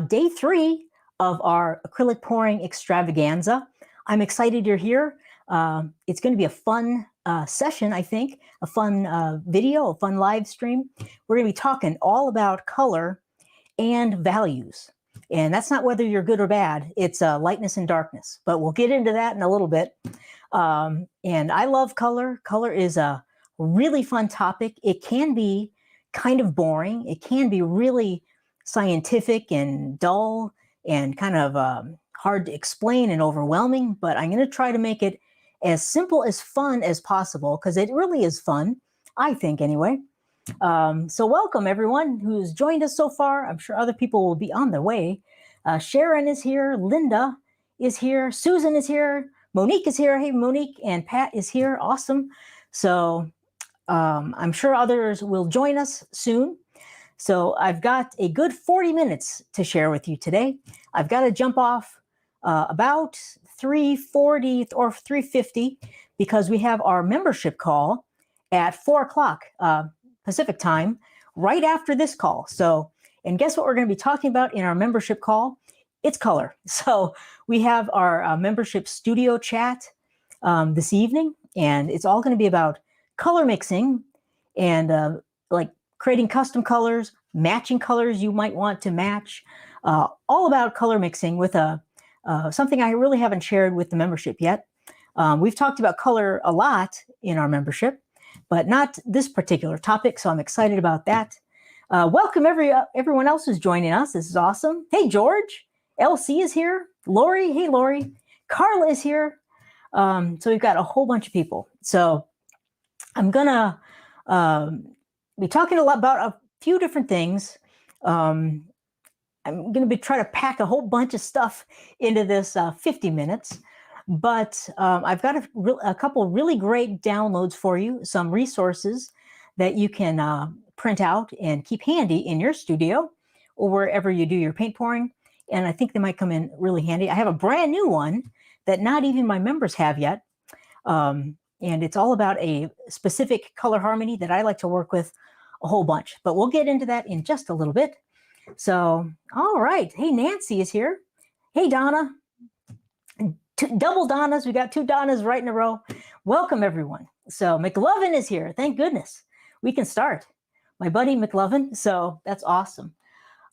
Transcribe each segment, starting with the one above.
Day 3 of our acrylic pouring extravaganza. I'm excited you're here. It's going to be a fun session, I think, a fun video, a fun live stream. We're going to be talking all about color and values. And that's not whether you're good or bad, it's lightness and darkness. But we'll get into that in a little bit. And I love color. Color is a really fun topic. It can be kind of boring. It can be really scientific and dull and kind of hard to explain and overwhelming, but I'm going to try to make it as simple as fun as possible because it really is fun, I think anyway. So welcome everyone who's joined us so far. I'm sure other people will be on their way. Sharon is here, Linda is here, Susan is here, Monique is here. Hey Monique, and Pat is here. Awesome. So I'm sure others will join us soon. So I've got a good 40 minutes to share with you today. I've got to jump off about 3:40 or 3:50 because we have our membership call at 4 o'clock Pacific time right after this call. So, and guess what we're going to be talking about in our membership call? It's color. So we have our membership studio chat this evening, and it's all going to be about color mixing and like creating custom colors, matching colors you might want to match, all about color mixing with something I really haven't shared with the membership yet. We've talked about color a lot in our membership, but not this particular topic, so I'm excited about that. Welcome everyone else who's joining us. This is awesome. Hey, George. LC is here. Lori. Hey, Lori. Carla is here. So we've got a whole bunch of people. So I'm going to be talking a lot about a few different things. I'm going to try to pack a whole bunch of stuff into this 50 minutes, but I've got a couple really great downloads for you, some resources that you can print out and keep handy in your studio or wherever you do your paint pouring. And I think they might come in really handy. I have a brand new one that not even my members have yet. And it's all about a specific color harmony that I like to work with a whole bunch, but we'll get into that in just a little bit. So, all right. Hey, Nancy is here. Hey, Donna. Double Donnas. We got 2 Donnas right in a row. Welcome, everyone. So McLovin is here. Thank goodness. We can start. My buddy McLovin. So that's awesome.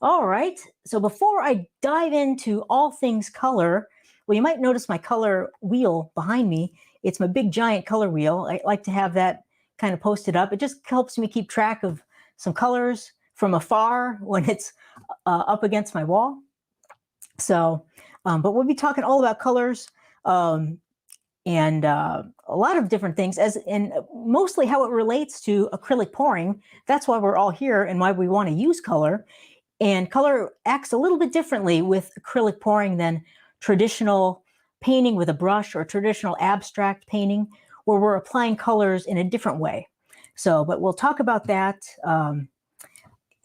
All right. So before I dive into all things color, well, you might notice my color wheel behind me. It's my big giant color wheel. I like to have that kind of posted up. It just helps me keep track of some colors from afar when it's up against my wall. So, but we'll be talking all about colors and a lot of different things, and mostly how it relates to acrylic pouring. That's why we're all here and why we want to use color. And color acts a little bit differently with acrylic pouring than traditional painting with a brush or traditional abstract painting, where we're applying colors in a different way. So, but we'll talk about that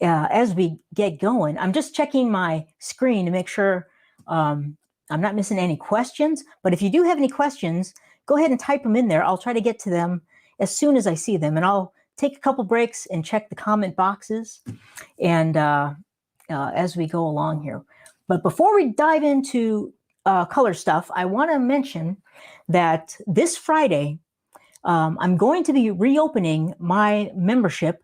as we get going. I'm just checking my screen to make sure I'm not missing any questions. But if you do have any questions, go ahead and type them in there. I'll try to get to them as soon as I see them. And I'll take a couple breaks and check the comment boxes and as we go along here. But before we dive into color stuff, I want to mention that this Friday, I'm going to be reopening my membership,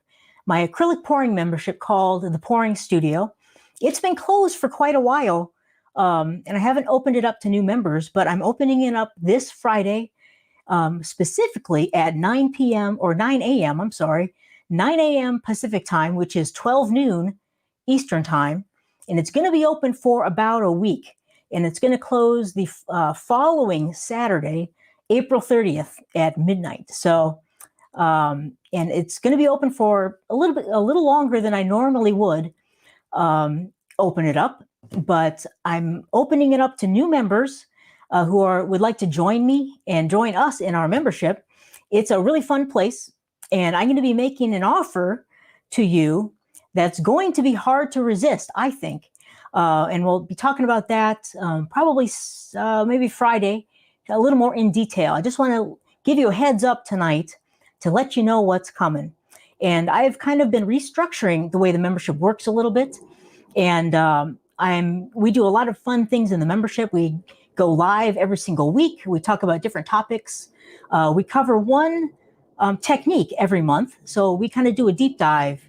my acrylic pouring membership called the Pouring Studio. It's been closed for quite a while, and I haven't opened it up to new members, but I'm opening it up this Friday, specifically at 9 p.m. or 9 a.m., I'm sorry, 9 a.m. Pacific time, which is 12 noon Eastern time. And it's going to be open for about a week. And it's going to close the following Saturday, April 30th at midnight. So, and it's going to be open for a little longer than I normally would open it up. But I'm opening it up to new members who would like to join me and join us in our membership. It's a really fun place. And I'm going to be making an offer to you that's going to be hard to resist, I think. And we'll be talking about that probably maybe Friday, a little more in detail. I just want to give you a heads up tonight to let you know what's coming. And I've kind of been restructuring the way the membership works a little bit. And We do a lot of fun things in the membership. We go live every single week. We talk about different topics. We cover one technique every month. So we kind of do a deep dive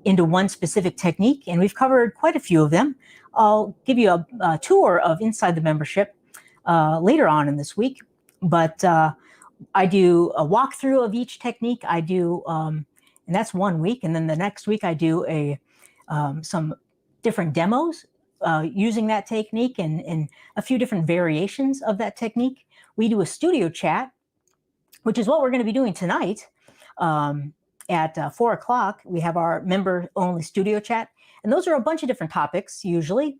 into one specific technique, and we've covered quite a few of them. I'll give you a tour of inside the membership later on in this week, but I do a walkthrough of each technique. I do, and that's 1 week, and then the next week I do some different demos using that technique and a few different variations of that technique. We do a studio chat, which is what we're going to be doing tonight. At 4 o'clock, we have our member-only studio chat, and those are a bunch of different topics, usually.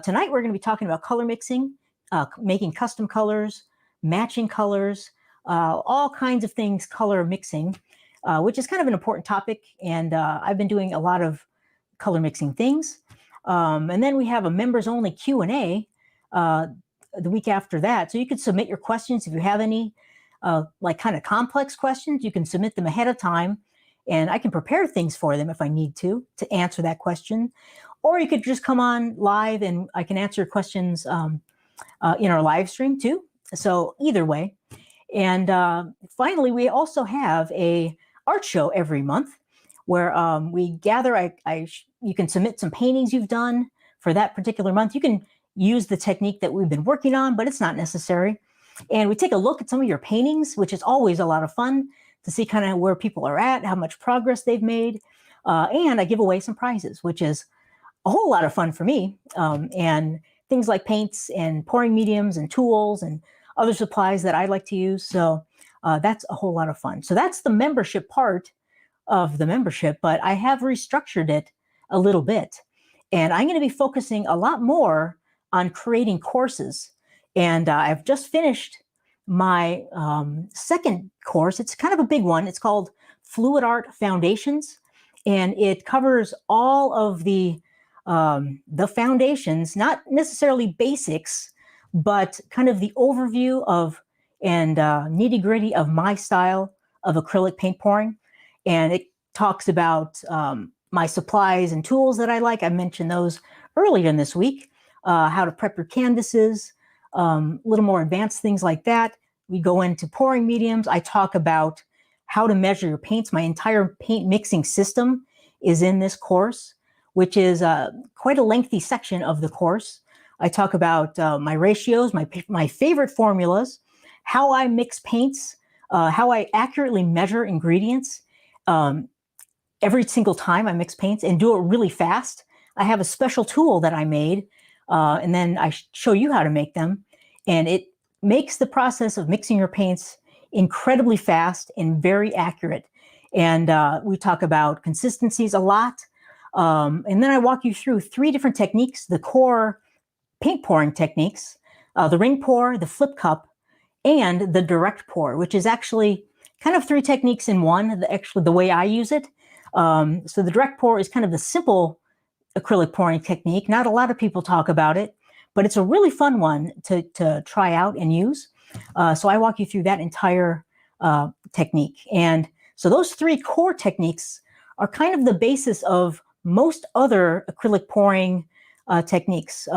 Tonight, we're going to be talking about color mixing, making custom colors, matching colors, all kinds of things color mixing, which is kind of an important topic, and I've been doing a lot of color mixing things. And then we have a members-only Q&A the week after that, so you could submit your questions if you have any like kind of complex questions. You can submit them ahead of time, and I can prepare things for them if I need to answer that question. Or you could just come on live and I can answer questions in our live stream too. So either way. And finally, we also have a art show every month where we gather. You can submit some paintings you've done for that particular month. You can use the technique that we've been working on, but it's not necessary. And we take a look at some of your paintings, which is always a lot of fun to see kind of where people are at, how much progress they've made. And I give away some prizes, which is a whole lot of fun for me. And things like paints and pouring mediums and tools and other supplies that I like to use. So that's a whole lot of fun. So that's the membership part of the membership, but I have restructured it a little bit. And I'm going to be focusing a lot more on creating courses. And I've just finished my second course. It's kind of a big one. It's called Fluid Art Foundations, and it covers all of the foundations, not necessarily basics, but kind of the overview of and nitty-gritty of my style of acrylic paint pouring. And it talks about my supplies and tools that I like. I mentioned those earlier in this week, how to prep your canvases, a little more advanced things like that. We go into pouring mediums. I talk about how to measure your paints. My entire paint mixing system is in this course, which is quite a lengthy section of the course. I talk about my ratios, my favorite formulas, how I mix paints, how I accurately measure ingredients every single time I mix paints and do it really fast. I have a special tool that I made, and then I show you how to make them. And it makes the process of mixing your paints incredibly fast and very accurate. And we talk about consistencies a lot. And then I walk you through 3 different techniques, the core paint pouring techniques, the ring pour, the flip cup, and the direct pour, which is actually kind of 3 techniques in one, actually the way I use it. So the direct pour is kind of the simple acrylic pouring technique. Not a lot of people talk about it, but it's a really fun one to try out and use. So I walk you through that entire technique. And so those 3 core techniques are kind of the basis of most other acrylic pouring techniques.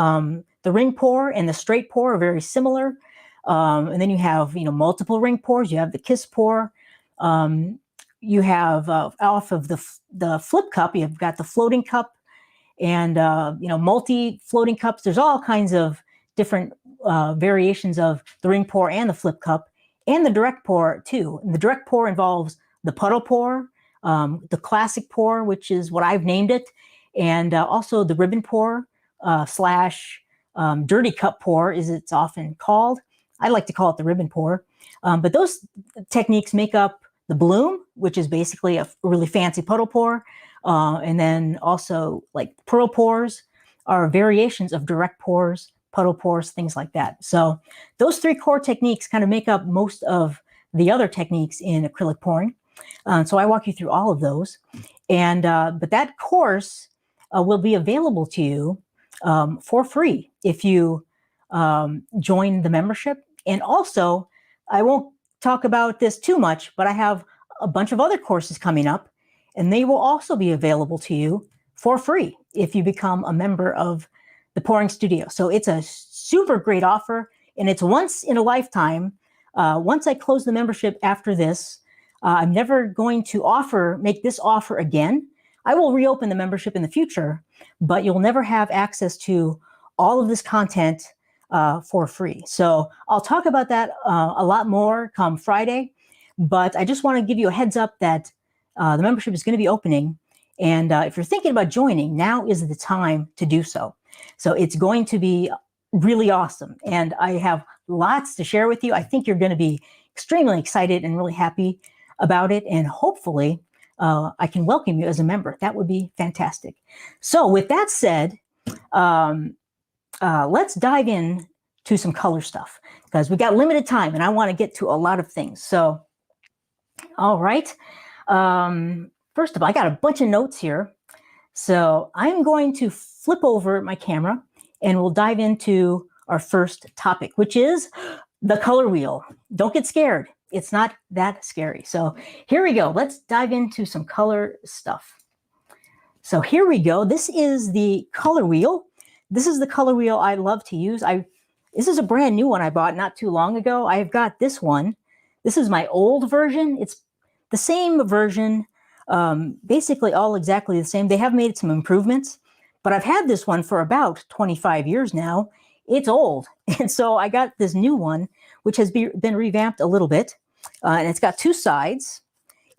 The ring pour and the straight pour are very similar. And then you have, multiple ring pours. You have the kiss pour. You have off of the flip cup, you've got the floating cup and, multi-floating cups. There's all kinds of different variations of the ring pour and the flip cup and the direct pour too. And the direct pour involves the puddle pour, the classic pour, which is what I've named it, and also the ribbon pour slash dirty cup pour, as it's often called. I like to call it the ribbon pour. But those techniques make up the bloom, which is basically a really fancy puddle pour. And then also like pearl pours are variations of direct pours, puddle pours, things like that. So those 3 core techniques kind of make up most of the other techniques in acrylic pouring. So I walk you through all of those. And but that course will be available to you for free if you join the membership. And also, I won't talk about this too much, but I have a bunch of other courses coming up, and they will also be available to you for free if you become a member of the Pouring Studio. So it's a super great offer, and it's once in a lifetime. Once I close the membership after this, I'm never going to make this offer again. I will reopen the membership in the future, but you'll never have access to all of this content for free. So I'll talk about that a lot more come Friday, but I just want to give you a heads up that the membership is going to be opening. And if you're thinking about joining, now is the time to do so. So it's going to be really awesome. And I have lots to share with you. I think you're going to be extremely excited and really happy about it. And hopefully I can welcome you as a member. That would be fantastic. So with that said, let's dive in to some color stuff because we got limited time and I want to get to a lot of things. So, all right. First of all, I got a bunch of notes here. So I'm going to flip over my camera and we'll dive into our first topic, which is the color wheel. Don't get scared. It's not that scary. So here we go. Let's dive into some color stuff. So here we go. This is the color wheel. This is the color wheel I love to use. This is a brand new one I bought not too long ago. I've got this one. This is my old version. It's the same version, basically all exactly the same. They have made some improvements, but I've had this one for about 25 years now. It's old. And so I got this new one, which has been revamped a little bit. And it's got two sides.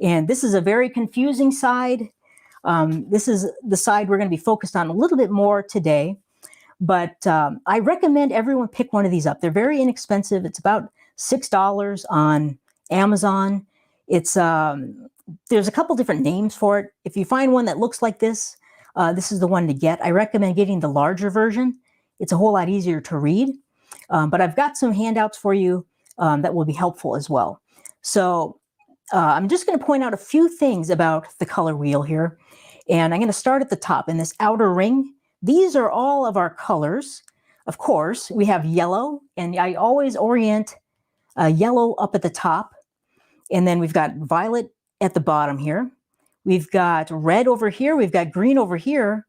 And this is a very confusing side. This is the side we're going to be focused on a little bit more today. But I recommend everyone pick one of these up. They're very inexpensive. It's about $6 on Amazon. It's there's a couple different names for it. If you find one that looks like this is the one to get. I recommend getting the larger version. It's a whole lot easier to read. But I've got some handouts for you that will be helpful as well. So I'm just going to point out a few things about the color wheel here. And I'm going to start at the top in this outer ring. These are all of our colors. Of course, we have yellow, and I always orient yellow up at the top. And then we've got violet at the bottom here. We've got red over here. We've got green over here,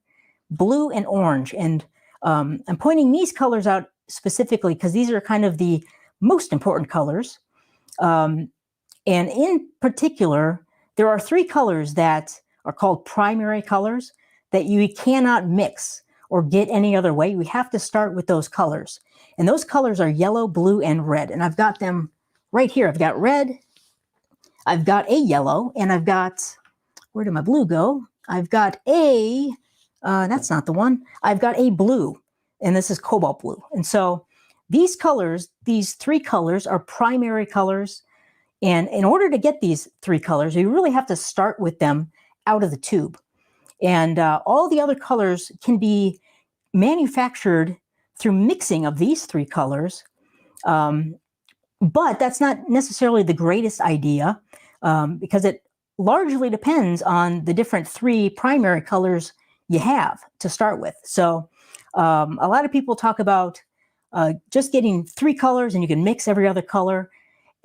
blue and orange. And I'm pointing these colors out specifically because these are kind of the most important colors. And in particular, there are three colors that are called primary colors that you cannot mix or get any other way. We have to start with those colors. And those colors are yellow, blue, and red. And I've got them right here. I've got red, I've got a yellow, and I've got, where did my blue go? I've got that's not the one. I've got a blue, and this is cobalt blue. And so these colors, these three colors are primary colors. And in order to get these three colors, you really have to start with them out of the tube. And all the other colors can be manufactured through mixing of these three colors. But that's not necessarily the greatest idea because it largely depends on the different three primary colors you have to start with. So a lot of people talk about just getting three colors and you can mix every other color.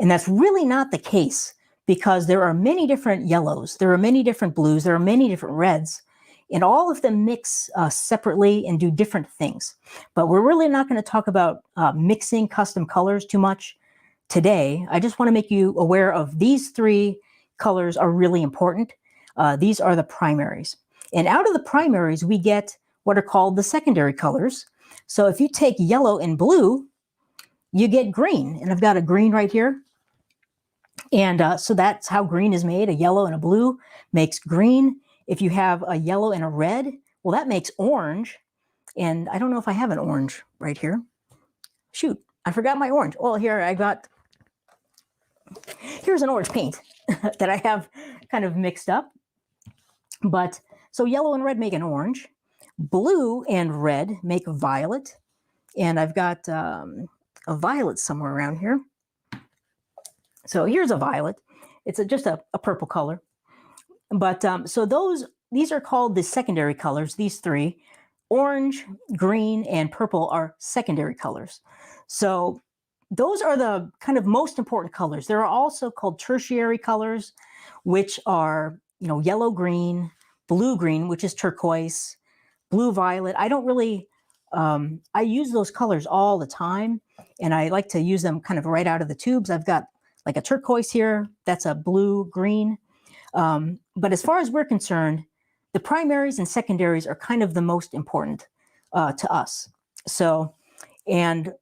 And that's really not the case because there are many different yellows, there are many different blues, there are many different reds, and all of them mix separately and do different things. But we're really not going to talk about mixing custom colors too much today. I just want to make you aware of these three colors are really important. These are the primaries. And out of the primaries, we get what are called the secondary colors. So if you take yellow and blue, you get green. And I've got a green right here. And so that's how green is made. A yellow and a blue makes green. If you have a yellow and a red, well, that makes orange. And I don't know if I have an orange right here. Shoot, I forgot my orange. Well, here here's an orange paint that I have kind of mixed up. But so yellow and red make an orange. Blue and red make violet. And I've got a violet somewhere around here. So here's a violet. It's just a purple color. But so these are called the secondary colors, these three. Orange, green, and purple are secondary colors. So those are the kind of most important colors. There are also called tertiary colors, which are, yellow, green, blue, green, which is turquoise, blue, violet. I don't really I use those colors all the time, and I like to use them kind of right out of the tubes. I've got like a turquoise here. That's a blue, green. But as far as we're concerned, the primaries and secondaries are kind of the most important to us. So, and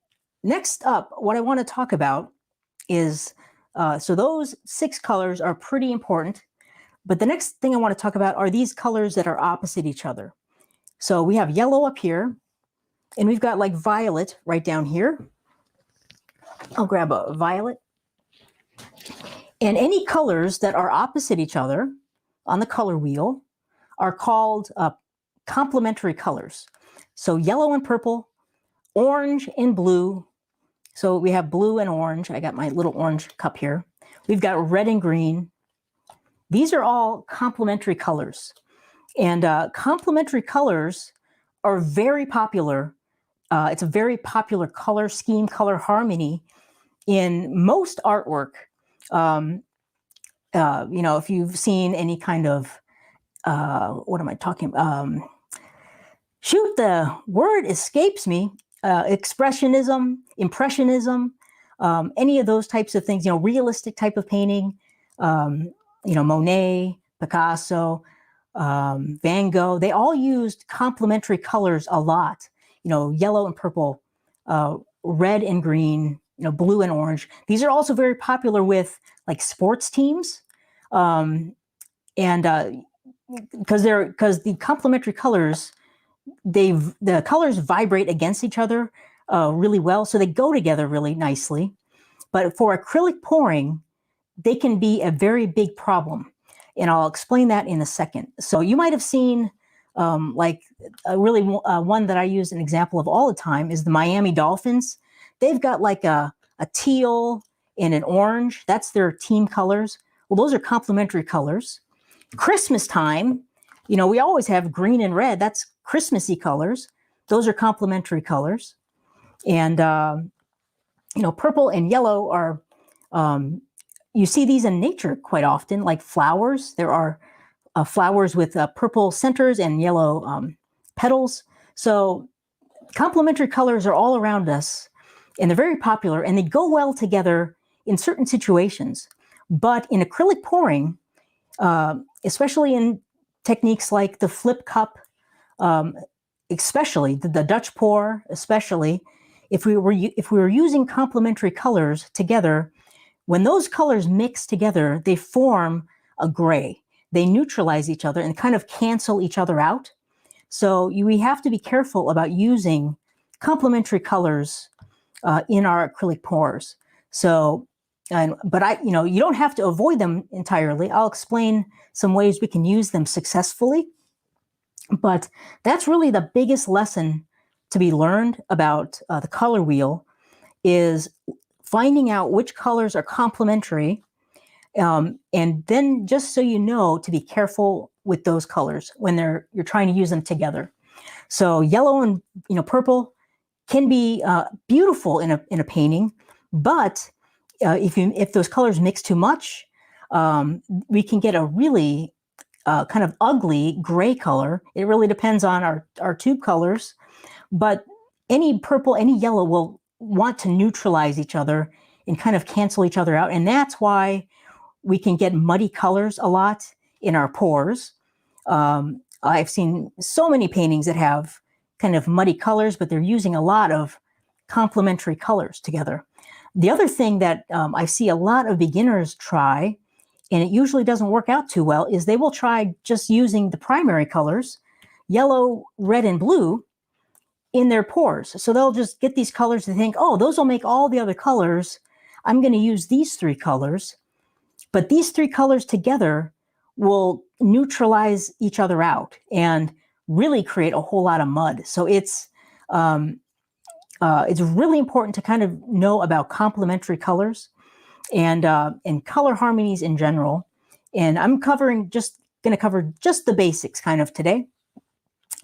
next up, what I want to talk about is, so those 6 colors are pretty important. But the next thing I want to talk about are these colors that are opposite each other. So we have yellow up here, and we've got like violet right down here. I'll grab a violet. And any colors that are opposite each other on the color wheel are called complementary colors. So yellow and purple, orange and blue. So we have blue and orange. I got my little orange cup here. We've got red and green. These are all complementary colors. And complementary colors are very popular. It's a very popular color scheme, color harmony in most artwork. You know, if you've seen any kind of, what am I talking about? Shoot, the word escapes me. Expressionism, impressionism, any of those types of things, you know, realistic type of painting, you know, Monet, Picasso, Van Gogh, they all used complementary colors a lot, you know, yellow and purple, red and green, you know, blue and orange. These are also very popular with like sports teams. And because the complementary colors, the colors vibrate against each other really well, so they go together really nicely. But for acrylic pouring, they can be a very big problem, and I'll explain that in a second. So you might have seen, like really one that I use an example of all the time is the Miami Dolphins. They've got like a teal and an orange. That's their team colors. Well, those are complementary colors. Christmas time, you know, we always have green and red. That's Christmassy colors. Those are complementary colors. And, you know, purple and yellow are, you see these in nature quite often, like flowers. There are flowers with purple centers and yellow petals. So complementary colors are all around us, and they're very popular, and they go well together in certain situations. But in acrylic pouring, especially in techniques like the flip cup, especially the Dutch pour, especially if we were using complementary colors together, when those colors mix together, they form a gray. They neutralize each other and kind of cancel each other out. So we have to be careful about using complementary colors in our acrylic pours. So, but you know, you don't have to avoid them entirely. I'll explain some ways we can use them successfully. But that's really the biggest lesson to be learned about the color wheel, is finding out which colors are complementary, and then just so you know to be careful with those colors when you're trying to use them together. So yellow and, you know, purple can be beautiful in a painting, but if those colors mix too much, we can get a really kind of ugly gray color. It really depends on our tube colors, but any purple, any yellow will want to neutralize each other and kind of cancel each other out. And that's why we can get muddy colors a lot in our pours. I've seen so many paintings that have kind of muddy colors, but they're using a lot of complementary colors together. The other thing that I see a lot of beginners try, and it usually doesn't work out too well, is they will try just using the primary colors, yellow, red, and blue, in their pours. So they'll just get these colors and think, oh, those will make all the other colors. I'm going to use these 3 colors. But these 3 colors together will neutralize each other out and really create a whole lot of mud. So it's really important to kind of know about complementary colors and color harmonies in general. And I'm going to cover just the basics kind of today.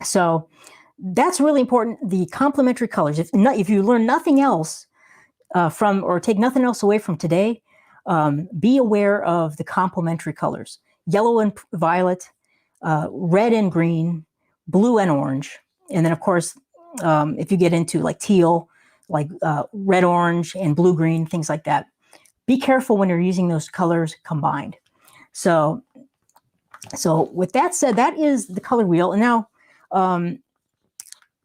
So that's really important. The complementary colors. If you learn nothing else or take nothing else away from today, be aware of the complementary colors: yellow and violet, red and green, blue and orange, and then of course if you get into like teal, like red, orange, and blue, green, things like that. Be careful when you're using those colors combined. So with that said, that is the color wheel. And now I'm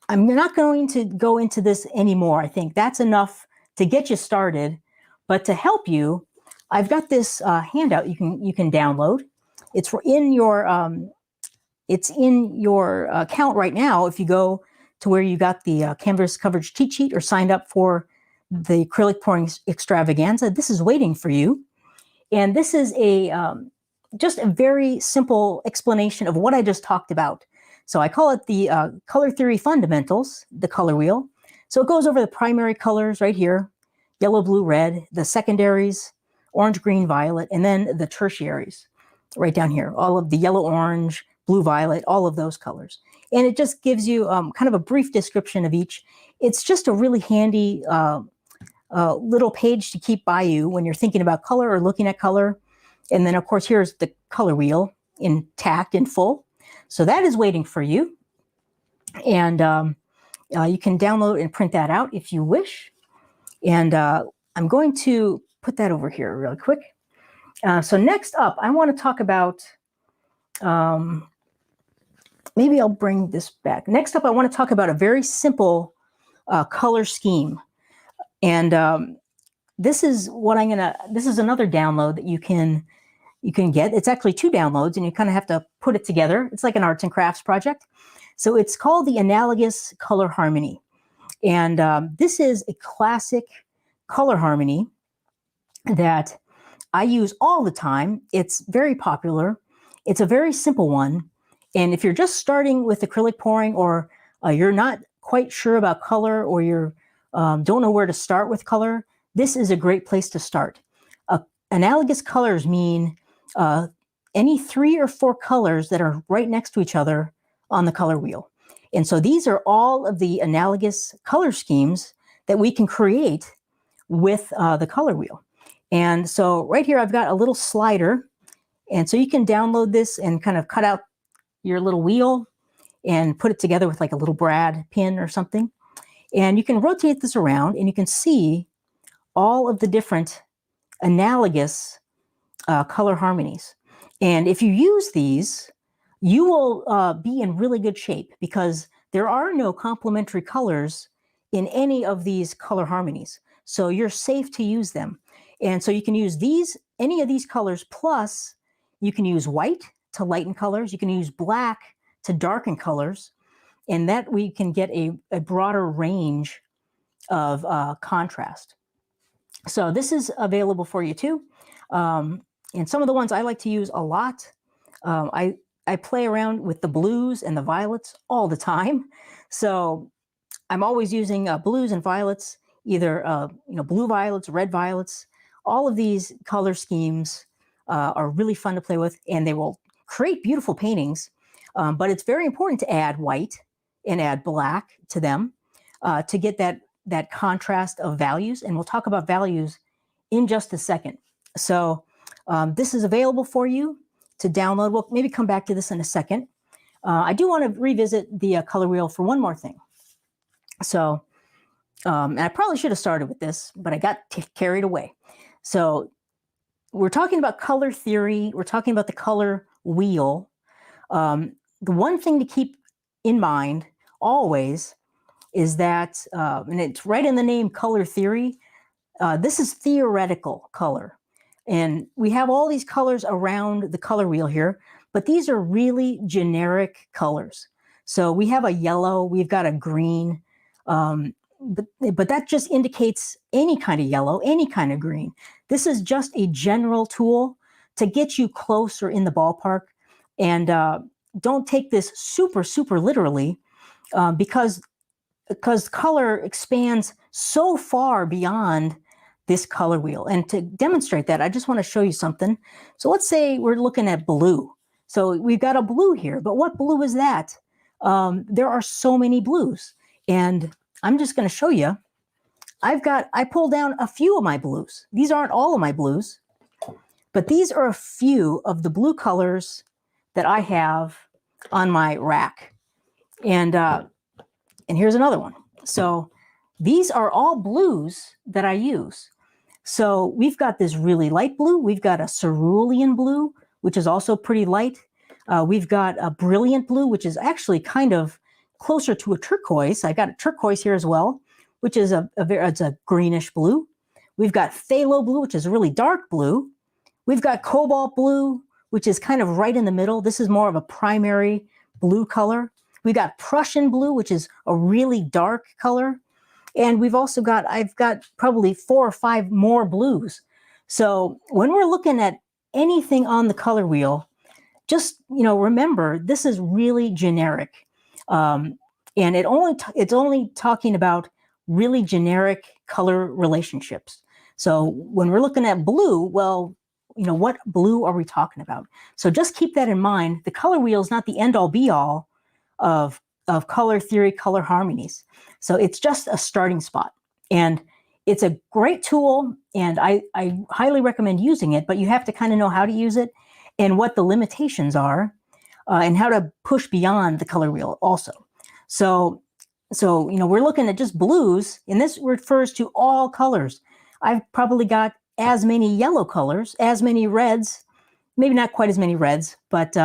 not going to go into this anymore. I think that's enough to get you started. But to help you, I've got this handout you can download. It's in your account right now. If you go to where you got the canvas coverage cheat sheet or signed up for the Acrylic Pouring Extravaganza, this is waiting for you. And this is just a very simple explanation of what I just talked about. So I call it the color theory fundamentals, the color wheel. So it goes over the primary colors right here, yellow, blue, red, the secondaries, orange, green, violet, and then the tertiaries right down here, all of the yellow, orange, blue, violet, all of those colors. And it just gives you kind of a brief description of each. It's just a really handy little page to keep by you when you're thinking about color or looking at color. And then, of course, here's the color wheel intact in full. So that is waiting for you. And you can download and print that out if you wish. And I'm going to put that over here really quick. So next up, I want to talk about, maybe I'll bring this back. Next up, I want to talk about a very simple color scheme. And this is another download that you can get. It's actually 2 downloads, and you kind of have to put it together. It's like an arts and crafts project. So it's called the Analogous Color Harmony. And this is a classic color harmony that I use all the time. It's very popular. It's a very simple one. And if you're just starting with acrylic pouring, or you're not quite sure about color, or you don't know where to start with color, this is a great place to start. Analogous colors mean any 3 or 4 colors that are right next to each other on the color wheel. And so these are all of the analogous color schemes that we can create with the color wheel. And so right here, I've got a little slider. And so you can download this and kind of cut out your little wheel and put it together with like a little brad pin or something. And you can rotate this around, and you can see all of the different analogous color harmonies. And if you use these, you will be in really good shape, because there are no complementary colors in any of these color harmonies. So you're safe to use them. And so you can use any of these colors, plus you can use white to lighten colors. You can use black to darken colors. And that we can get a broader range of contrast. So this is available for you too. And some of the ones I like to use a lot, I play around with the blues and the violets all the time. So I'm always using blues and violets, either blue violets, red violets. All of these color schemes are really fun to play with, and they will create beautiful paintings. But it's very important to add white and add black to them to get that contrast of values. And we'll talk about values in just a second. So this is available for you to download. We'll maybe come back to this in a second. I do want to revisit the color wheel for one more thing. So, and I probably should have started with this, but I got carried away. So we're talking about color theory. We're talking about the color wheel. The one thing to keep in mind always is that, and it's right in the name, color theory, this is theoretical color. And we have all these colors around the color wheel here, but these are really generic colors. So we have a yellow, we've got a green, but that just indicates any kind of yellow, any kind of green. This is just a general tool to get you closer in the ballpark. And don't take this super, super literally, because color expands so far beyond this color wheel. And to demonstrate that, I just want to show you something. So let's say we're looking at blue. So we've got a blue here, but what blue is that? There are so many blues, and I'm just going to show you. I pulled down a few of my blues. These aren't all of my blues, but these are a few of the blue colors that I have on my rack. And And here's another one. So these are all blues that I use. So we've got this really light blue. We've got a cerulean blue, which is also pretty light. We've got a brilliant blue, which is actually kind of closer to a turquoise. I got a turquoise here as well, which is it's a greenish blue. We've got phthalo blue, which is a really dark blue. We've got cobalt blue, which is kind of right in the middle. This is more of a primary blue color. We've got Prussian blue, which is a really dark color. And we've also got, I've got probably 4 or 5 more blues. So when we're looking at anything on the color wheel, just, remember, this is really generic. And it's only talking about really generic color relationships. So when we're looking at blue, well, what blue are we talking about? So just keep that in mind. The color wheel is not the end-all be-all of color theory, color harmonies. So it's just a starting spot. And it's a great tool, and I highly recommend using it, but you have to kind of know how to use it and what the limitations are, and how to push beyond the color wheel also. So we're looking at just blues, and this refers to all colors. I've probably got as many yellow colors, as many reds, maybe not quite as many reds, but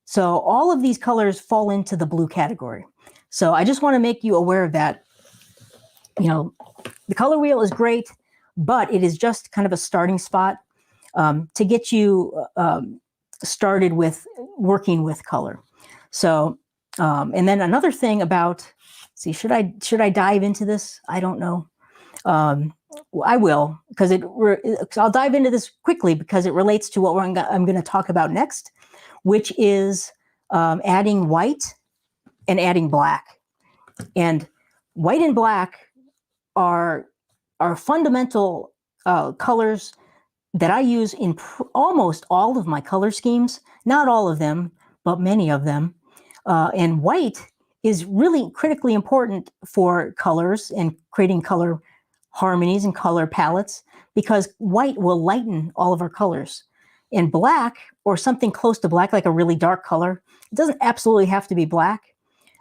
so all of these colors fall into the blue category. So I just want to make you aware of that. The color wheel is great, but it is just kind of a starting spot to get you started with working with color. So, and then another thing about, should I dive into this? I don't know. I will, because I'll dive into this quickly because it relates to what I'm going to talk about next, which is adding white and adding black. And white and black are fundamental colors that I use in almost all of my color schemes. Not all of them, but many of them. And white is really critically important for colors and creating color harmonies and color palettes, because white will lighten all of our colors. And black, or something close to black, like a really dark color, it doesn't absolutely have to be black,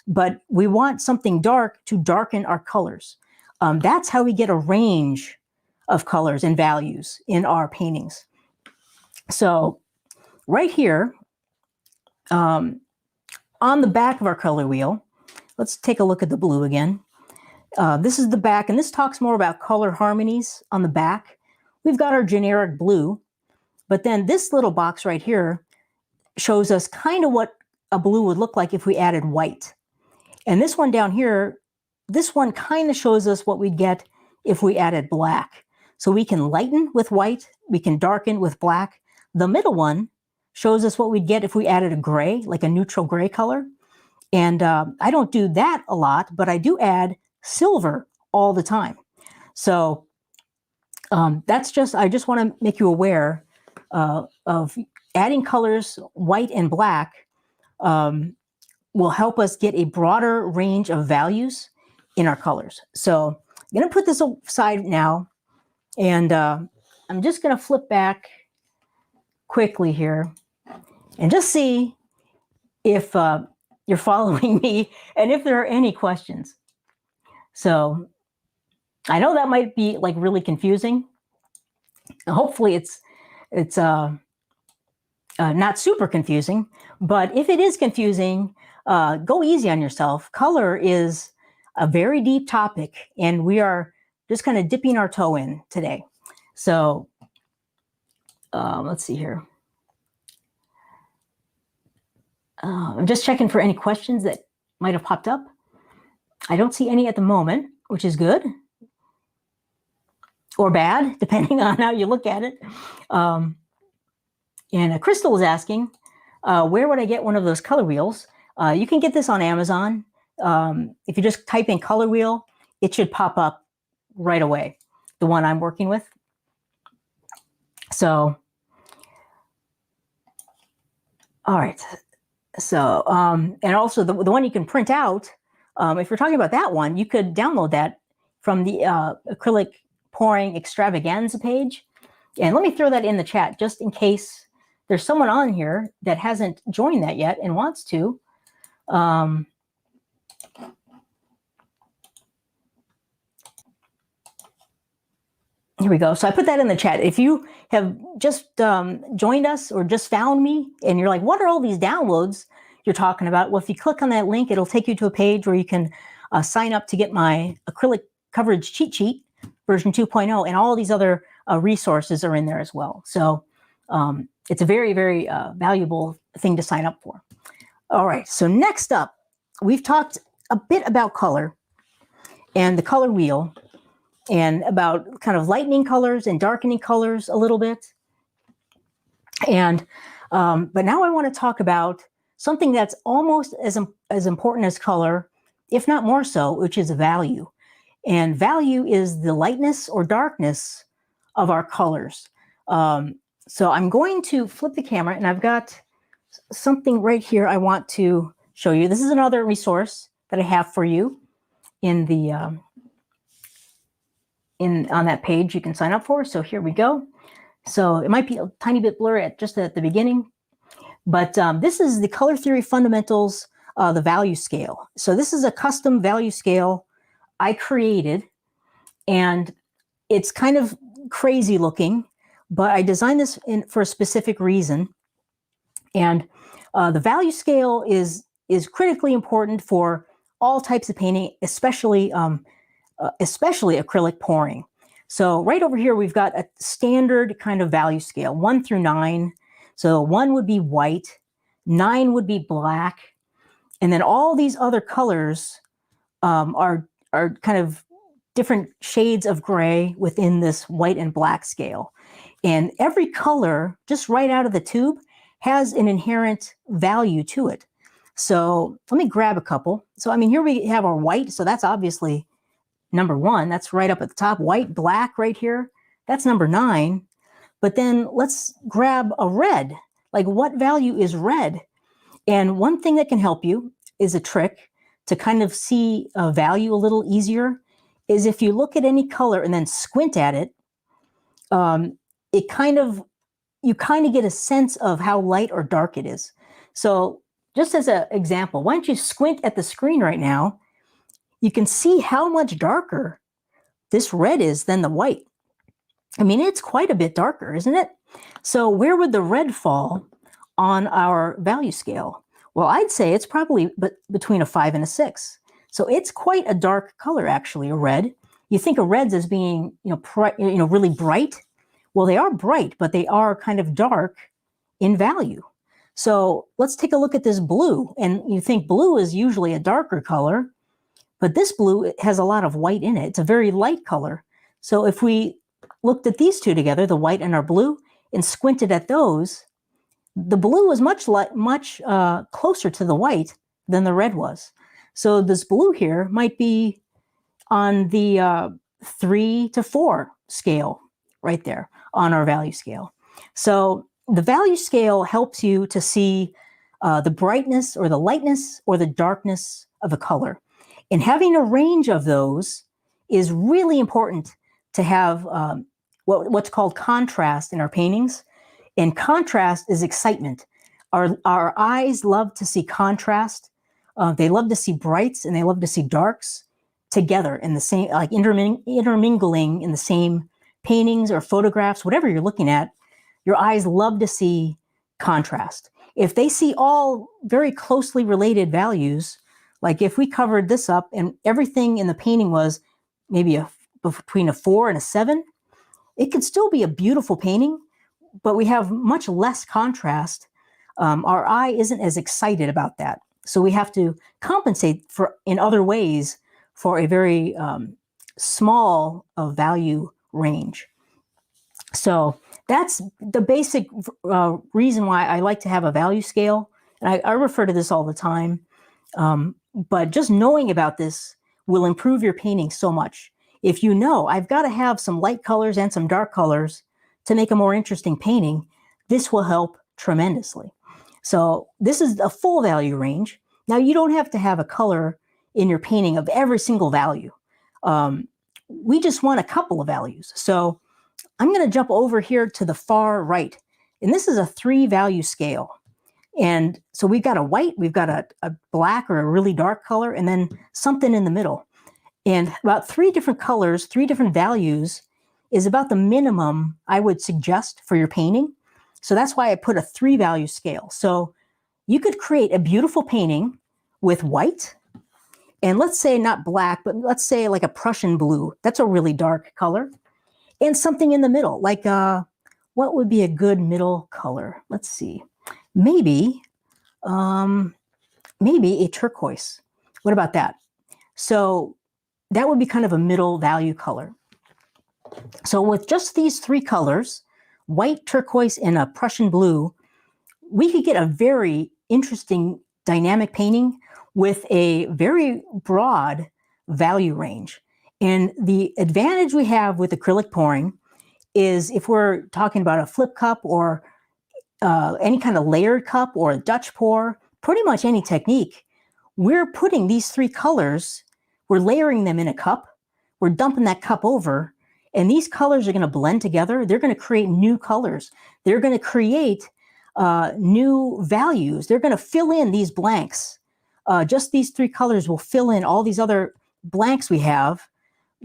but we want something dark to darken our colors. That's how we get a range of colors and values in our paintings. So right here, on the back of our color wheel, let's take a look at the blue again. This is the back, and this talks more about color harmonies on the back. We've got our generic blue, but then this little box right here shows us kind of what a blue would look like if we added white. And this one down here, this one kind of shows us what we'd get if we added black. So we can lighten with white, we can darken with black. The middle one shows us what we'd get if we added a gray, like a neutral gray color. And I don't do that a lot, but I do add silver all the time. So I just want to make you aware of adding colors, white and black, will help us get a broader range of values in our colors. So I'm going to put this aside now, and I'm just going to flip back quickly here and just see if you're following me and if there are any questions. So I know that might be like really confusing. Hopefully it's not super confusing, but if it is confusing, go easy on yourself. Color is a very deep topic, and we are just kind of dipping our toe in today. So let's see here. I'm just checking for any questions that might have popped up. I don't see any at the moment, which is good or bad, depending on how you look at it. And Crystal is asking, where would I get one of those color wheels? You can get this on Amazon. If you just type in color wheel, it should pop up right away, the one I'm working with. So, all right. So, and also the one you can print out, if you're talking about that one, you could download that from the Acrylic Pouring Extravaganza page. And let me throw that in the chat just in case there's someone on here that hasn't joined that yet and wants to. Here we go. So I put that in the chat. If you have just joined us or just found me and you're like, what are all these downloads you're talking about? Well, if you click on that link, it'll take you to a page where you can sign up to get my acrylic coverage cheat sheet version 2.0, and all these other resources are in there as well. So it's a very, very valuable thing to sign up for. All right, so next up, we've talked a bit about color and the color wheel, and about kind of lightening colors and darkening colors a little bit. And but now I want to talk about something that's almost as important as color, if not more so, which is value. And value is the lightness or darkness of our colors. So I'm going to flip the camera, and I've got something right here I want to show you. This is another resource that I have for you in the on that page you can sign up for. So here we go. So it might be a tiny bit blurry just at the beginning, but this is the Color Theory Fundamentals, the value scale. So this is a custom value scale I created, and it's kind of crazy looking, but I designed this for a specific reason. And the value scale is critically important for all types of painting, especially acrylic pouring. So right over here, we've got a standard kind of value scale, 1 through 9. So 1 would be white, 9 would be black, and then all these other colors are kind of different shades of gray within this white and black scale. And every color, just right out of the tube, has an inherent value to it. So let me grab a couple. So I mean, here we have our white, so that's obviously number 1. That's right up at the top. White, black right here, that's number 9. But then let's grab a red. Like, what value is red? And one thing that can help you is a trick to kind of see a value a little easier is if you look at any color and then squint at it, you kind of get a sense of how light or dark it is. So just as an example, why don't you squint at the screen right now? You can see how much darker this red is than the white. I mean, it's quite a bit darker, isn't it? So where would the red fall on our value scale? Well, I'd say it's probably between a 5 and a 6. So it's quite a dark color, actually, a red. You think of reds as being, really bright. Well, they are bright, but they are kind of dark in value. So let's take a look at this blue. And you think blue is usually a darker color, but this blue has a lot of white in it. It's a very light color. So if we looked at these two together, the white and our blue, and squinted at those, the blue was much closer to the white than the red was. So this blue here might be on the 3 to 4 scale right there on our value scale. So the value scale helps you to see the brightness or the lightness or the darkness of a color. And having a range of those is really important to have what's called contrast in our paintings. And contrast is excitement. Our eyes love to see contrast. They love to see brights and they love to see darks together in the same, like intermingling in the same paintings or photographs, whatever you're looking at. Your eyes love to see contrast. If they see all very closely related values, like if we covered this up and everything in the painting was maybe between a 4 and a 7, it could still be a beautiful painting, but we have much less contrast. Our eye isn't as excited about that. So we have to compensate in other ways for a very small value range. So that's the basic reason why I like to have a value scale. And I refer to this all the time. But just knowing about this will improve your painting so much. If you know, I've got to have some light colors and some dark colors to make a more interesting painting, this will help tremendously. So this is a full value range. Now, you don't have to have a color in your painting of every single value. We just want a couple of values. So I'm going to jump over here to the far right. And this is a 3 value scale. And so we've got a white, we've got a black or a really dark color, and then something in the middle. And about 3 different colors, 3 different values is about the minimum I would suggest for your painting. So that's why I put a 3-value scale. So you could create a beautiful painting with white, and let's say not black, but let's say like a Prussian blue. That's a really dark color. And something in the middle, like what would be a good middle color? Let's see. Maybe a turquoise. What about that? So that would be kind of a middle value color. So with just these 3 colors, white, turquoise, and a Prussian blue, we could get a very interesting dynamic painting with a very broad value range. And the advantage we have with acrylic pouring is if we're talking about a flip cup or any kind of layered cup or a Dutch pour, pretty much any technique, we're putting these 3 colors, we're layering them in a cup, we're dumping that cup over, and these colors are going to blend together. They're going to create new colors. They're going to create new values. They're going to fill in these blanks. Just these 3 colors will fill in all these other blanks we have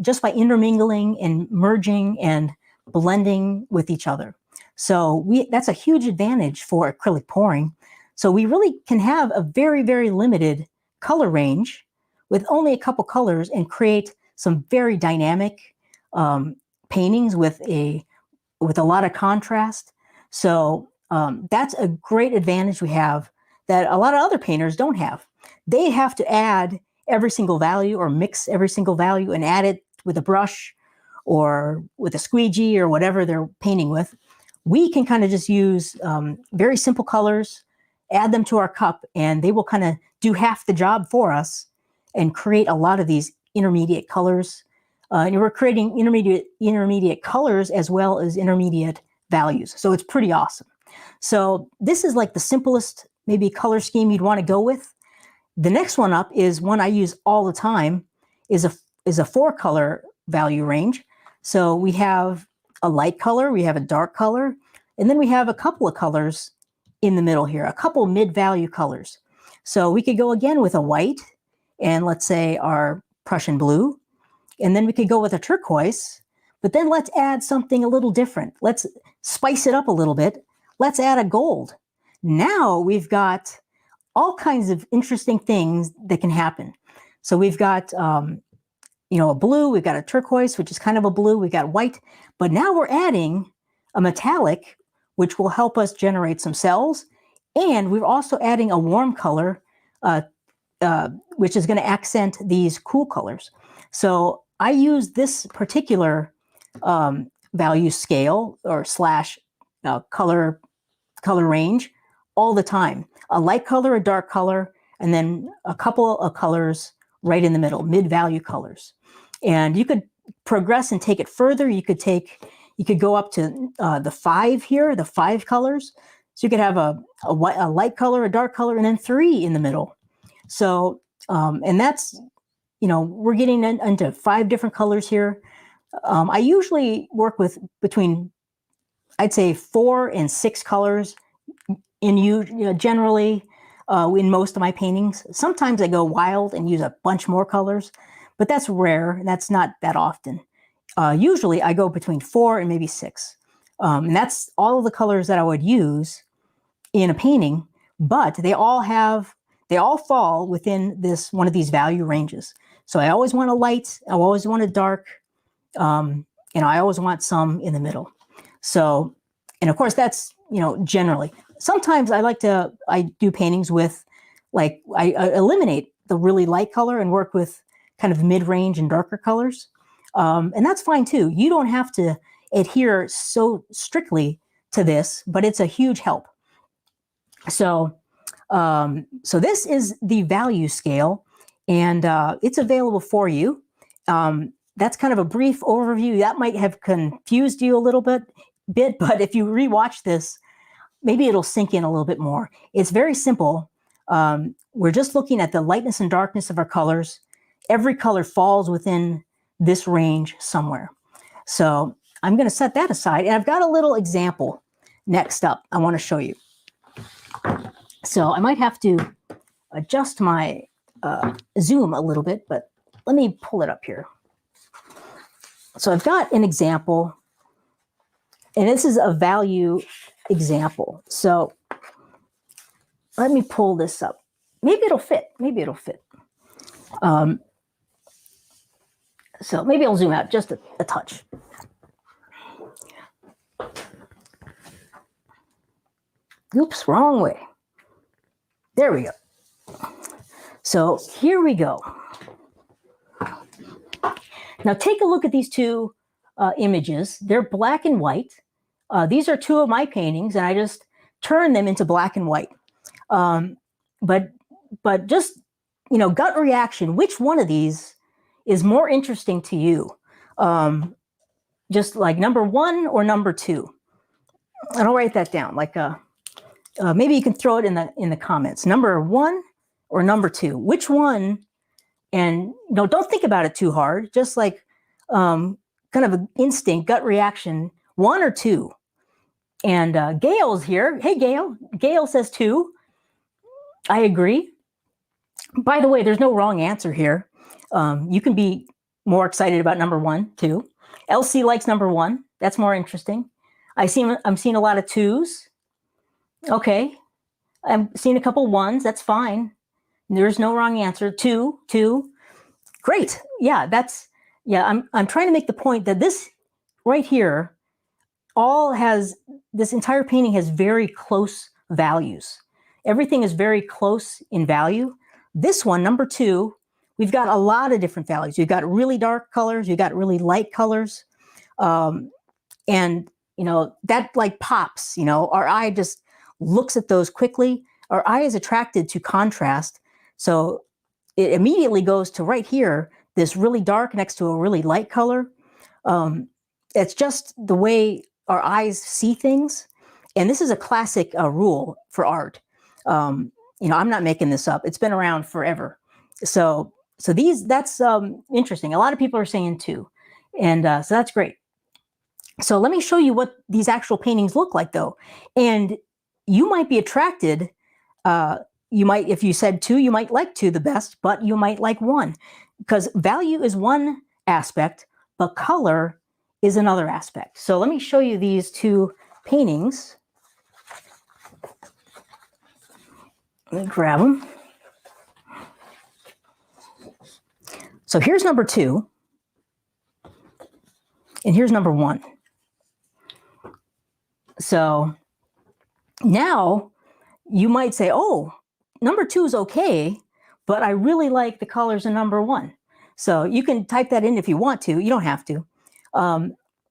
just by intermingling and merging and blending with each other. So that's a huge advantage for acrylic pouring. So we really can have a very, very limited color range with only a couple colors and create some very dynamic paintings with a lot of contrast. So that's a great advantage we have that a lot of other painters don't have. They have to add every single value or mix every single value and add it with a brush or with a squeegee or whatever they're painting with. We can kind of just use very simple colors, add them to our cup, and they will kind of do half the job for us and create a lot of these intermediate colors. And we're creating intermediate colors as well as intermediate values. So it's pretty awesome. So this is like the simplest maybe color scheme you'd want to go with. The next one up is one I use all the time, is a 4-color value range. So we have a light color, we have a dark color, and then we have a couple of colors in the middle here, a couple mid-value colors. So we could go again with a white and let's say our Prussian blue, and then we could go with a turquoise, but then let's add something a little different. Let's spice it up a little bit. Let's add a gold. Now we've got all kinds of interesting things that can happen. So we've got, a blue, we've got a turquoise, which is kind of a blue, we've got white, but now we're adding a metallic, which will help us generate some cells. And we're also adding a warm color, which is going to accent these cool colors. So I use this particular value scale or slash color range all the time. A light color, a dark color, and then a couple of colors right in the middle, mid-value colors. And you could progress and take it further. You could go up to the 5 here, the 5 colors. So you could have a light color, a dark color, and then 3 in the middle. So, and that's, we're getting into 5 different colors here. I usually work with between, I'd say 4 and 6 colors generally in most of my paintings. Sometimes I go wild and use a bunch more colors, but that's rare. That's not that often. Usually I go between 4 and maybe 6. And that's all of the colors that I would use in a painting, but they all fall within one of these value ranges. So I always want a light, I always want a dark, and I always want some in the middle. So, and of course that's, generally. Sometimes I do paintings with, I eliminate the really light color and work with kind of mid-range and darker colors. And that's fine too. You don't have to adhere so strictly to this, but it's a huge help. So, so this is the value scale, and it's available for you. That's kind of a brief overview. That might have confused you a little bit, but if you rewatch this, maybe it'll sink in a little bit more. It's very simple. We're just looking at the lightness and darkness of our colors. Every color falls within this range somewhere. So I'm going to set that aside, and I've got a little example next up I want to show you. So I might have to adjust my zoom a little bit, but let me pull it up here. So I've got an example, and this is a value example. So let me pull this up. Maybe it'll fit. Maybe it'll fit. So maybe I'll zoom out just a touch. Oops, wrong way. There we go. So here we go. Now take a look at these two images. They're black and white. These are two of my paintings, and I just turned them into black and white. But just, gut reaction, which one of these is more interesting to you? Just like number one or number two? And I'll write that down. Like maybe you can throw it in the comments. Number one or number two? Which one? And don't think about it too hard. Just like kind of an instinct, gut reaction. One or two? And Gail's here. Hey, Gail. Gail says two. I agree. By the way, there's no wrong answer here. You can be more excited about number one, too. Elsie likes number one. That's more interesting. I'm seeing a lot of twos. Okay. I'm seeing a couple ones. That's fine. There's no wrong answer. Two. Great. Yeah, I'm trying to make the point that this right here this entire painting has very close values. Everything is very close in value. This one, number two, we've got a lot of different values. You've got really dark colors. You've got really light colors. And, that like pops, our eye just looks at those quickly. Our eye is attracted to contrast. So it immediately goes to right here, this really dark next to a really light color. It's just the way our eyes see things. And this is a classic rule for art. I'm not making this up. It's been around forever. So that's interesting. A lot of people are saying two. And so that's great. So let me show you what these actual paintings look like, though. And you might be attracted. If you said two, you might like two the best, but you might like one. Because value is one aspect, but color is another aspect. So let me show you these two paintings. Let me grab them. So here's number two. And here's number one. So now you might say, oh, number two is okay, but I really like the colors in number one. So you can type that in if you want to. You don't have to.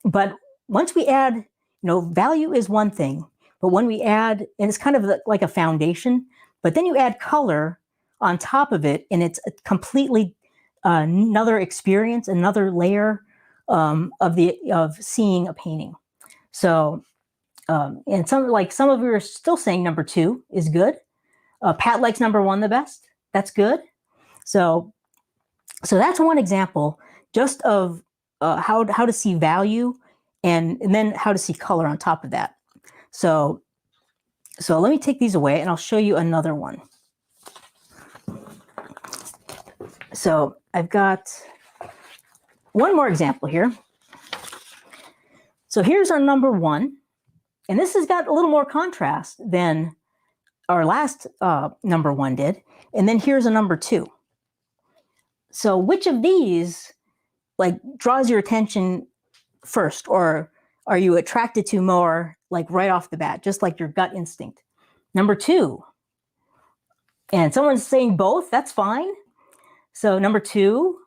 But once we add, value is one thing. But when we add, and it's kind of like a foundation, but then you add color on top of it, and it's a completely another experience, another layer of seeing a painting. So, and some of you are still saying number two is good. Pat likes number one the best. That's good. So that's one example just of how to see value and then how to see color on top of that. So let me take these away and I'll show you another one. So I've got one more example here. So here's our number one. And this has got a little more contrast than our last number one did. And then here's a number two. So which of these draws your attention first, or are you attracted to more right off the bat, just like your gut instinct? Number two. And someone's saying both, that's fine. So number two,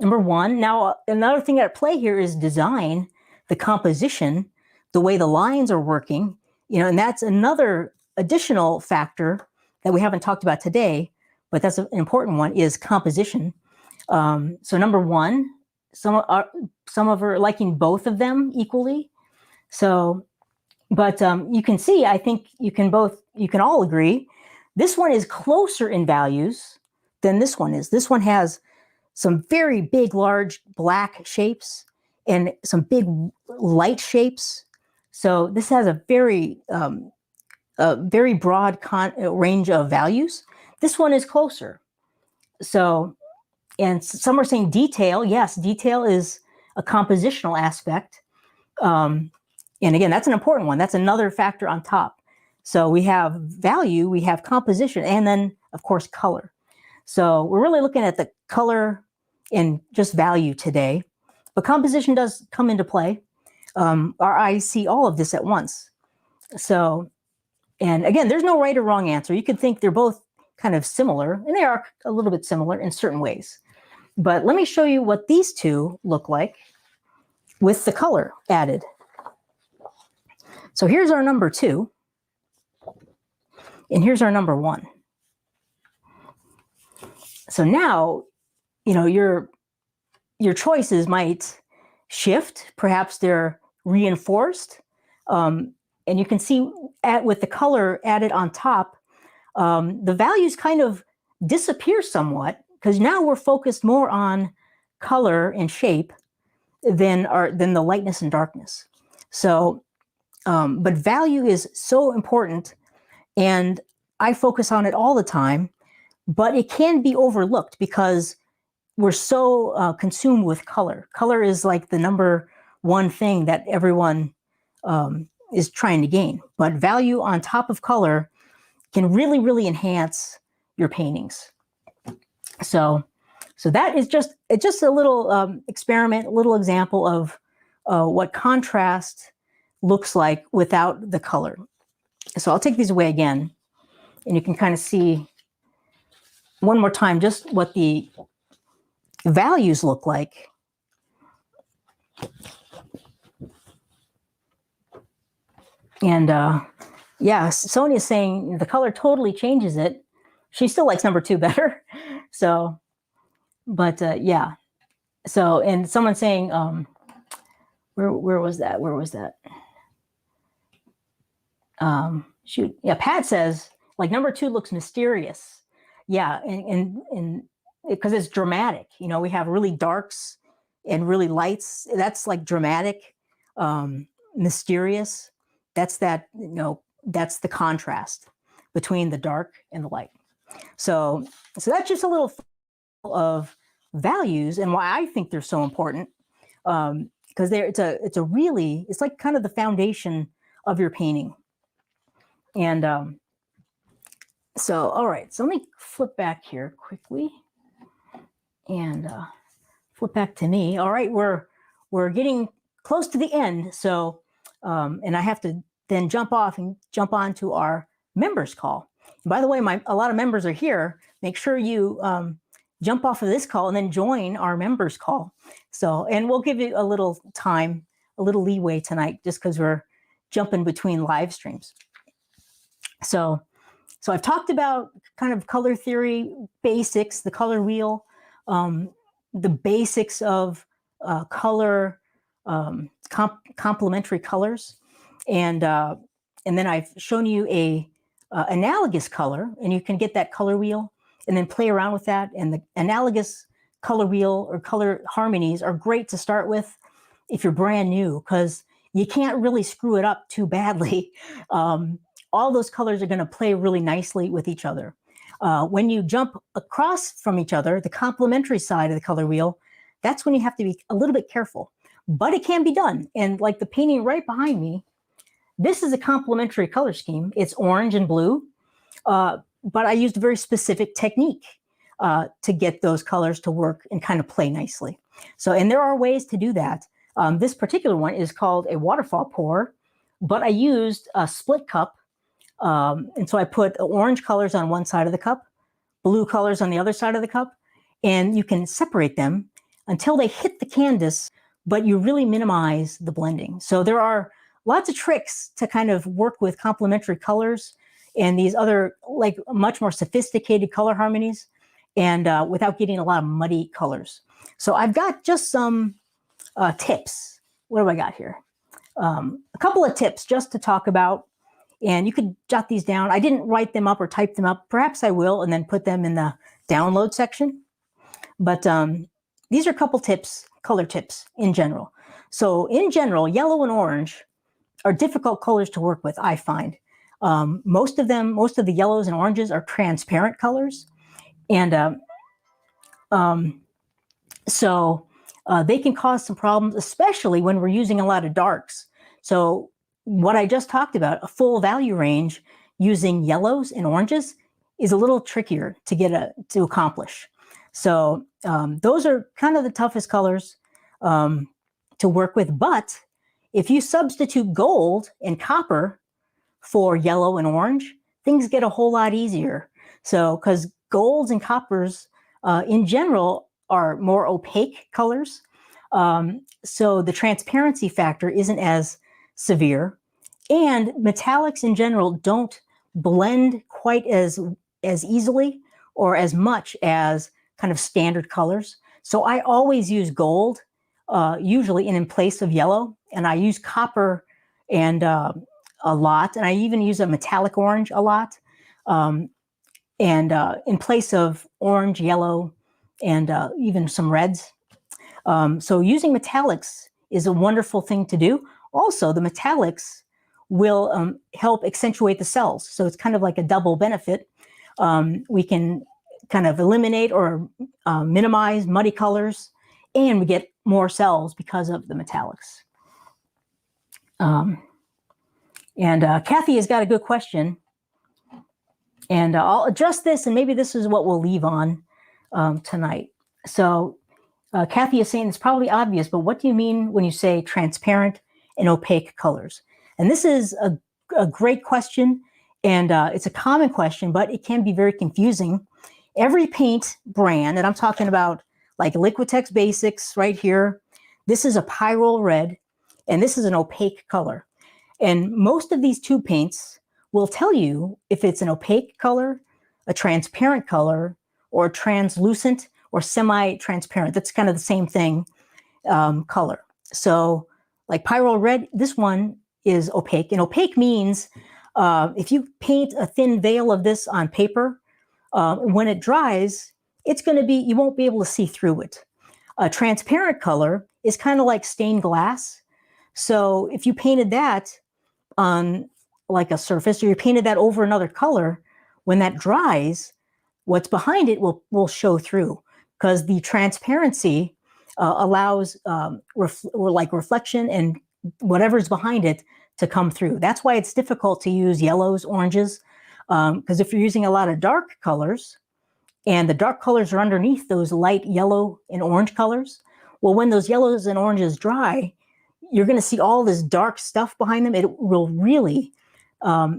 number one. Now, another thing at play here is design, the composition, the way the lines are working, and that's another additional factor that we haven't talked about today, but that's an important one, is composition. So number one, some of are liking both of them equally. So, but you can see, I think you can all agree, this one is closer in values than this one is. This one has some very big, large black shapes and some big light shapes. So this has a very broad range of values. This one is closer. So, and some are saying detail. Yes, detail is a compositional aspect. And again, that's an important one. That's another factor on top. So we have value, we have composition, and then, of course, color. So we're really looking at the color and just value today. But composition does come into play. Our eyes see all of this at once. So, and again, there's no right or wrong answer. You could think they're both kind of similar, and they are a little bit similar in certain ways. But let me show you what these two look like with the color added. So here's our number 2, and here's our number 1. So now, you know, your choices might shift. Perhaps they're reinforced. And you can see with the color added on top, the values kind of disappear somewhat, because now we're focused more on color and shape than the lightness and darkness. So, but value is so important, and I focus on it all the time, but it can be overlooked because we're so consumed with color. Color is like the number one thing that everyone is trying to gain. But value on top of color can really, really enhance your paintings. So that is just a little experiment, a little example of what contrast looks like without the color. So I'll take these away again, and you can kind of see one more time just what the values look like. And yeah, Sonia's saying the color totally changes it. She still likes number 2 better. So, but yeah. So, and someone's saying, where was that? Where was that? Shoot. Yeah, Pat says, like, number 2 looks mysterious. Yeah, and because it's dramatic. You know, we have really darks and really lights. That's like dramatic, mysterious. That's that, you know, that's the contrast between the dark and the light. So that's just a little of values and why I think they're so important. Because it's like kind of the foundation of your painting. And so, all right, so let me flip back here quickly and flip back to me. All right, we're getting close to the end. So, and I have to then jump off and jump on to our members call. And by the way, a lot of members are here. Make sure you jump off of this call and then join our members call. So, and we'll give you a little time, a little leeway tonight, just because we're jumping between live streams. So I've talked about kind of color theory basics, the color wheel, the basics of color, complementary colors, and then I've shown you a analogous color, and you can get that color wheel and then play around with that. And the analogous color wheel or color harmonies are great to start with if you're brand new, because you can't really screw it up too badly. All those colors are going to play really nicely with each other. When you jump across from each other, the complementary side of the color wheel, that's when you have to be a little bit careful. But it can be done. And like the painting right behind me, this is a complementary color scheme. It's orange and blue, but I used a very specific technique to get those colors to work and kind of play nicely. So, and there are ways to do that. This particular one is called a waterfall pour, but I used a split cup. And so I put orange colors on one side of the cup, blue colors on the other side of the cup, and you can separate them until they hit the canvas, but you really minimize the blending. So there are lots of tricks to kind of work with complementary colors and these other, like, much more sophisticated color harmonies, and without getting a lot of muddy colors. So I've got just some tips. What do I got here? A couple of tips just to talk about. And you could jot these down. I didn't write them up or type them up. Perhaps I will, and then put them in the download section. But these are a couple tips, color tips in general. So in general, yellow and orange are difficult colors to work with, I find. Most of the yellows and oranges are transparent colors. And they can cause some problems, especially when we're using a lot of darks. So what I just talked about, a full value range using yellows and oranges, is a little trickier to accomplish. So those are kind of the toughest colors to work with. But if you substitute gold and copper for yellow and orange, things get a whole lot easier. So because golds and coppers in general are more opaque colors, so the transparency factor isn't as severe, and metallics in general don't blend quite as easily or as much as kind of standard colors. So I always use gold, usually in place of yellow, and I use copper and a lot, and I even use a metallic orange a lot, and in place of orange, yellow, and even some reds. So using metallics is a wonderful thing to do. Also, the metallics will help accentuate the cells. So it's kind of like a double benefit. We can kind of eliminate or minimize muddy colors, and we get more cells because of the metallics. Kathy has got a good question. And I'll address this, and maybe this is what we'll leave on tonight. So Kathy is saying it's probably obvious, but what do you mean when you say transparent and opaque colors? And this is a great question, and it's a common question, but it can be very confusing. Every paint brand, and I'm talking about like Liquitex Basics right here, this is a Pyrrole red, and this is an opaque color. And most of these tube paints will tell you if it's an opaque color, a transparent color, or translucent or semi-transparent. That's kind of the same thing, color. So like Pyrrole red, this one is opaque. And opaque means if you paint a thin veil of this on paper, when it dries, it's going to be, you won't be able to see through it. A transparent color is kind of like stained glass. So if you painted that on like a surface, or you painted that over another color, when that dries, what's behind it will show through, because the transparency allows reflection and whatever's behind it to come through. That's why it's difficult to use yellows, oranges, because if you're using a lot of dark colors, and the dark colors are underneath those light yellow and orange colors, well, when those yellows and oranges dry, you're going to see all this dark stuff behind them. It will really,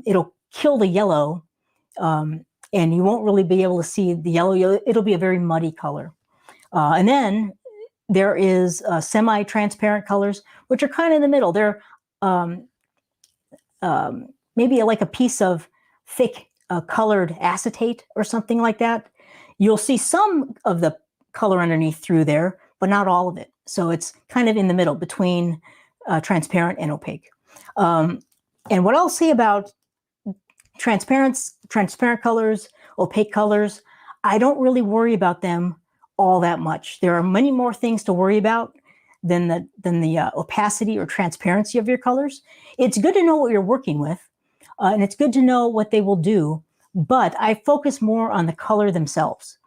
it'll kill the yellow, and you won't really be able to see the yellow. It'll be a very muddy color. And then there is semi-transparent colors, which are kind of in the middle. They're maybe like a piece of thick colored acetate or something like that. You'll see some of the color underneath through there, but not all of it. So it's kind of in the middle between transparent and opaque. And what I'll say about transparent colors, opaque colors, I don't really worry about them all that much. There are many more things to worry about than the opacity or transparency of your colors. It's good to know what you're working with, and it's good to know what they will do, but I focus more on the color themselves.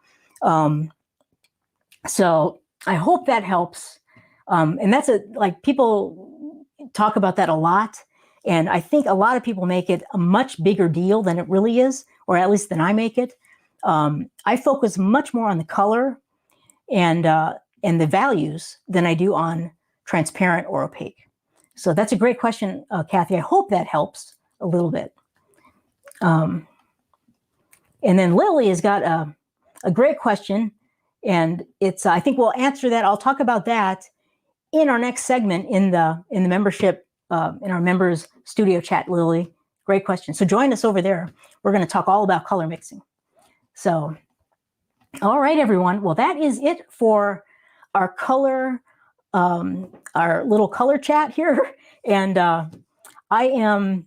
So I hope that helps. And that's like people talk about that a lot. And I think a lot of people make it a much bigger deal than it really is, or at least than I make it. I focus much more on the color and the values than I do on transparent or opaque. So that's a great question, Kathy. I hope that helps a little bit. And then Lily has got a great question, and it's I think we'll answer that. I'll talk about that in our next segment in the membership, in our members studio chat. Lily, great question. So join us over there. We're going to talk all about color mixing. So, all right, everyone. Well, that is it for our color, our little color chat here. And I am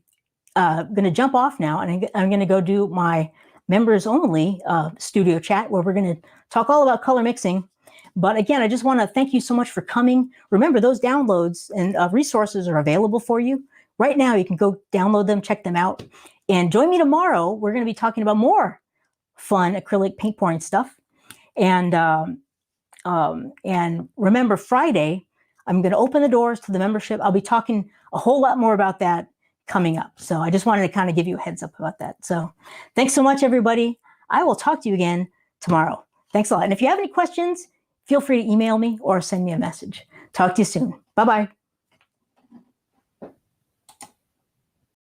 going to jump off now, and I'm going to go do my members only studio chat, where we're going to talk all about color mixing. But again, I just want to thank you so much for coming. Remember, those downloads and resources are available for you right now. You can go download them, check them out, and join me tomorrow. We're going to be talking about more fun acrylic paint pouring stuff. And And remember, Friday, I'm going to open the doors to the membership. I'll be talking a whole lot more about that coming up. So I just wanted to kind of give you a heads up about that. So thanks so much, everybody. I will talk to you again tomorrow. Thanks a lot. And if you have any questions, feel free to email me or send me a message. Talk to you soon. Bye-bye.